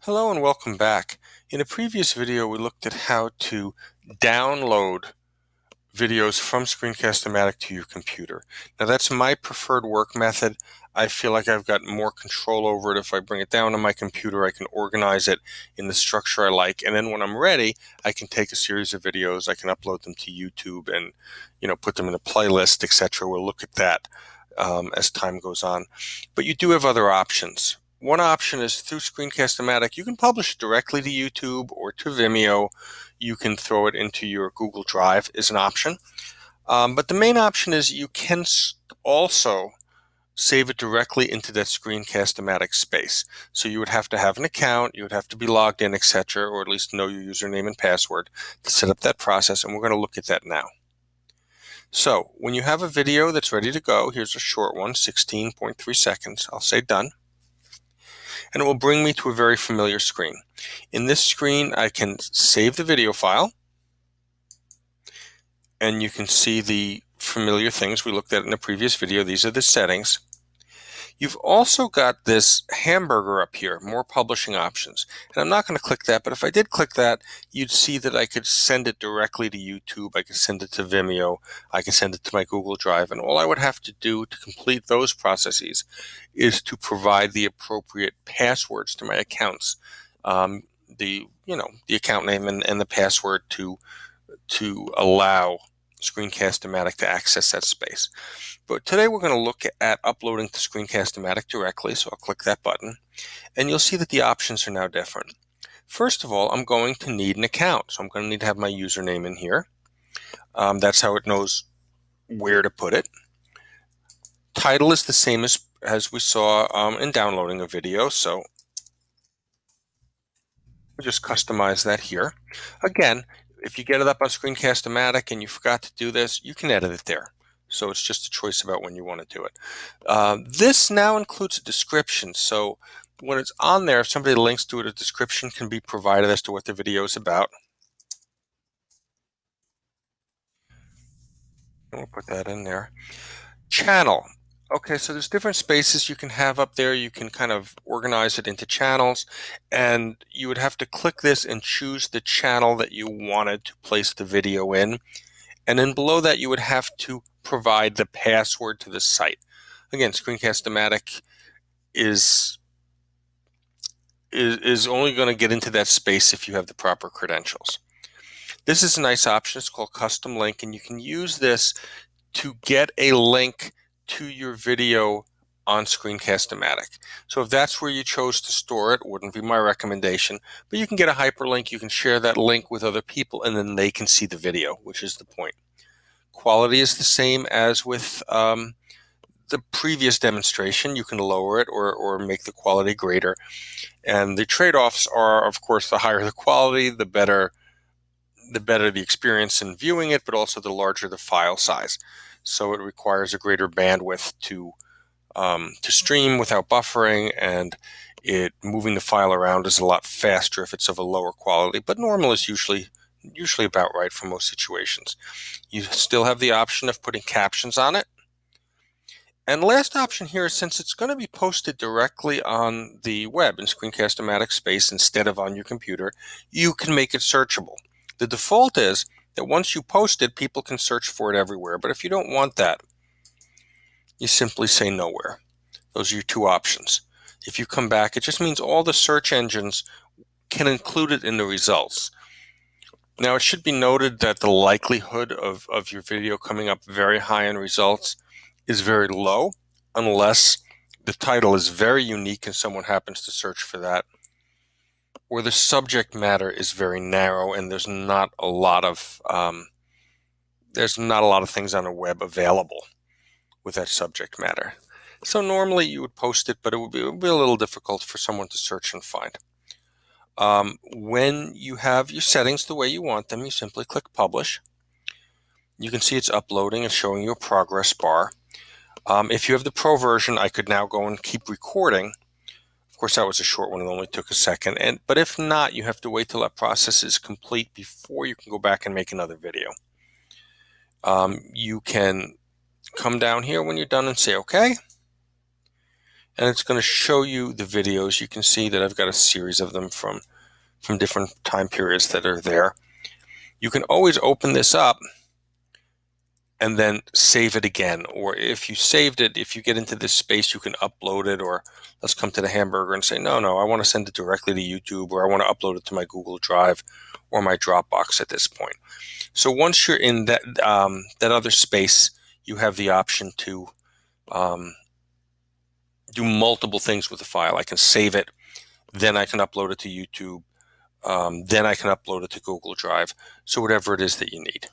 Hello and welcome back. In a previous video, we looked at how to download videos from Screencast-o-matic to your computer. Now that's my preferred work method. I feel like I've got more control over it. If I bring it down to my computer, I can organize it in the structure I like. And then when I'm ready, I can take a series of videos, I can upload them to YouTube and, put them in a playlist, etc. We'll look at that as time goes on. But you do have other options. One option is through Screencast-o-matic. You can publish it directly to YouTube or to Vimeo. You can throw it into your Google Drive is an option. But the main option is you can also save it directly into that Screencast-o-matic space. So you would have to have an account, you would have to be logged in, etc., or at least know your username and password to set up that process, and we're going to look at that now. So when you have a video that's ready to go, here's a short one, 16.3 seconds. I'll say done. And it will bring me to a very familiar screen. In this screen, I can save the video file. And you can see the familiar things we looked at in the previous video. These are the settings. You've also got this hamburger up here, more publishing options. And I'm not going to click that, but if I did click that, you'd see that I could send it directly to YouTube. I could send it to Vimeo. I could send it to my Google Drive. And all I would have to do to complete those processes is to provide the appropriate passwords to my accounts. The account name and the password to allow Screencast-o-matic to access that space. But today we're going to look at uploading to Screencast-o-matic directly, so I'll click that button, and you'll see that the options are now different. First of all, I'm going to need an account, so I'm going to need to have my username in here. That's how it knows where to put it. Title is the same as we saw in downloading a video, so we'll just customize that here. Again, if you get it up on Screencast-o-matic and you forgot to do this, you can edit it there. So it's just a choice about when you want to do it. This now includes a description. So when it's on there, if somebody links to it, a description can be provided as to what the video is about. And we'll put that in there. Channel. Okay, so there's different spaces you can have up there. You can kind of organize it into channels, and you would have to click this and choose the channel that you wanted to place the video in. And then below that, you would have to provide the password to the site. Again, Screencast-o-matic is only going to get into that space if you have the proper credentials. This is a nice option. It's called Custom Link, and you can use this to get a link to your video on Screencast-o-matic. So if that's where you chose to store it, wouldn't be my recommendation, but you can get a hyperlink, you can share that link with other people, and then they can see the video, which is the point. Quality is the same as with the previous demonstration. You can lower it or make the quality greater. And the trade-offs are, of course, the higher the quality, the better the experience in viewing it, but also the larger the file size. So it requires a greater bandwidth to stream without buffering, and moving the file around is a lot faster if it's of a lower quality, but normal is usually about right for most situations. You still have the option of putting captions on it. And the last option here is, since it's going to be posted directly on the web in Screencast-o-matic space instead of on your computer, you can make it searchable. The default is that once you post it, people can search for it everywhere. But if you don't want that, you simply say nowhere. Those are your two options. If you come back, it just means all the search engines can include it in the results. Now, it should be noted that the likelihood of your video coming up very high in results is very low, unless the title is very unique and someone happens to search for that, or the subject matter is very narrow and there's not a lot of things on the web available with that subject matter. So normally you would post it, but it would be a little difficult for someone to search and find. When you have your settings the way you want them, you simply click Publish. You can see it's uploading and showing you a progress bar. If you have the Pro version, I could now go and keep recording. Of course, that was a short one. It only took a second. But if not, you have to wait till that process is complete before you can go back and make another video. You can come down here when you're done and say OK. and it's going to show you the videos. You can see that I've got a series of them from different time periods that are there. You can always open this up and then save it again. Or if you saved it, if you get into this space, you can upload it. Or let's come to the hamburger and say, no, I want to send it directly to YouTube, or I want to upload it to my Google Drive or my Dropbox at this point. So once you're in that other space, you have the option to do multiple things with the file. I can save it, then I can upload it to YouTube, then I can upload it to Google Drive. So whatever it is that you need.